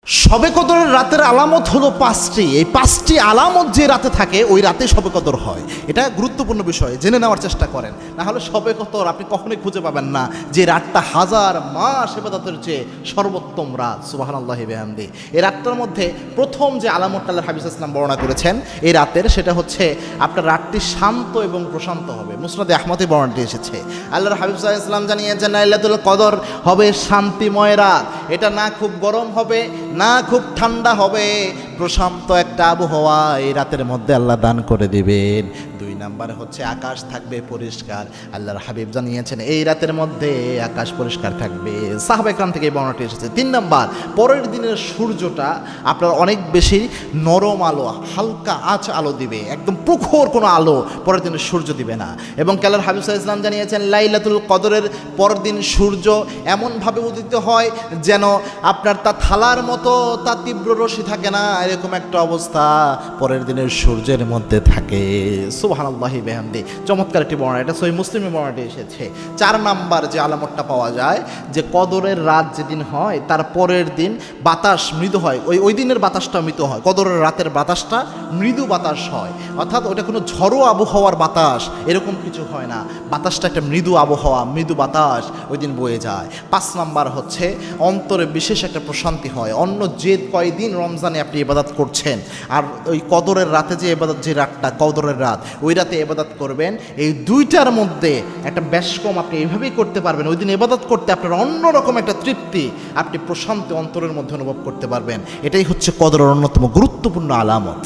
শবে কদরের রাতের আলামত হলো পাঁচটি। এই পাঁচটি আলামত যে রাতে থাকে ওই রাতে শবে কদর হয়। এটা গুরুত্বপূর্ণ বিষয়, জেনে নেওয়ার চেষ্টা করেন, না হলে শবে কদর আপনি কখনোই খুঁজে পাবেন না যে রাতটা হাজার মাস ইবাদতের চেয়ে সর্বোত্তম রাত। সুবহানাল্লাহি বিহামদি। এই রাতটার মধ্যে প্রথম যে আলামতটা আল্লাহর হাবিব সাল্লাল্লাহু আলাইহি ওয়াসাল্লাম বর্ণনা করেছেন এই রাতের, সেটা হচ্ছে আপনার রাতটি শান্ত এবং প্রশান্ত হবে। মুসনাদে আহমদে বর্ণনাটি এসেছে। আল্লাহর হাবিব সাল্লাল্লাহু আলাইহি ওয়াসাল্লাম জানিয়েছেন লাইলাতুল কদর হবে শান্তিময় রাত। এটা না খুব গরম হবে না খুব ঠান্ডা হবে, প্রশান্ত একটা আবহাওয়া এই রাতের মধ্যে আল্লাহ দান করে দিবেন। দুই নাম্বার হচ্ছে আকাশ থাকবে পরিষ্কার। আল্লাহর হাবিব জানিয়েছেন এই রাতের মধ্যে আকাশ পরিষ্কার থাকবে। সাহাবা একরাম থেকে এই বর্ণনাটি এসেছে। তিন নাম্বার, পরের দিনের সূর্যটা আপনার অনেক বেশি নরম আলো, হালকা আঁচ আলো দিবে, একদম প্রখর কোনো আলো পরের দিনের সূর্য দিবে না। এবং আল্লাহর হাবিব সাল্লাল্লাহু আলাইহি ওয়াসাল্লাম জানিয়েছেন লাইলাতুল কদরের পরের দিন সূর্য এমনভাবে উদিত হয় যেন আপনার তা থালার মতো তা তীব্র রশ্মি থাকে না, এরকম একটা অবস্থা পরের দিনের সূর্যের মধ্যে থাকে। সুবহানাল্লাহি বিহামদি। চমৎকার একটি বর্ণনা, এটা সহিহ মুসলিমের বর্ণনাটি এসেছে। চার নাম্বার যে আলামতটা পাওয়া যায় যে কদরের রাত যেদিন হয় তার পরের দিন বাতাস মৃদু হয়। ওই দিনের বাতাসটা মৃদু হয়, কদরের রাতের বাতাসটা মৃদু বাতাস হয়, অর্থাৎ ওটা কোনো ঝড়ো আবহাওয়ার বাতাস এরকম কিছু হয় না, বাতাসটা একটা মৃদু আবহাওয়া, মৃদু বাতাস ওই দিন বয়ে যায়। পাঁচ নাম্বার হচ্ছে অন্তরে বিশেষ একটা প্রশান্তি হয়। অন্য যে কয়দিন রমজানে আপনি ইবাদত করছেন আর ওই কদরের রাতে যে ইবাদত, যে রাতটা কদরের রাত, ওই রাতে ইবাদত করবেন, এই দুইটার মধ্যে একটা বেশ কম আপনি এইভাবেই করতে পারবেন। ওই দিন ইবাদত করতে আপনার অন্যরকম একটা তৃপ্তি, আপনি প্রশান্তি অন্তরের মধ্যে অনুভব করতে পারবেন। এটাই হচ্ছে কদরের অন্যতম গুরুত্বপূর্ণ আলামত।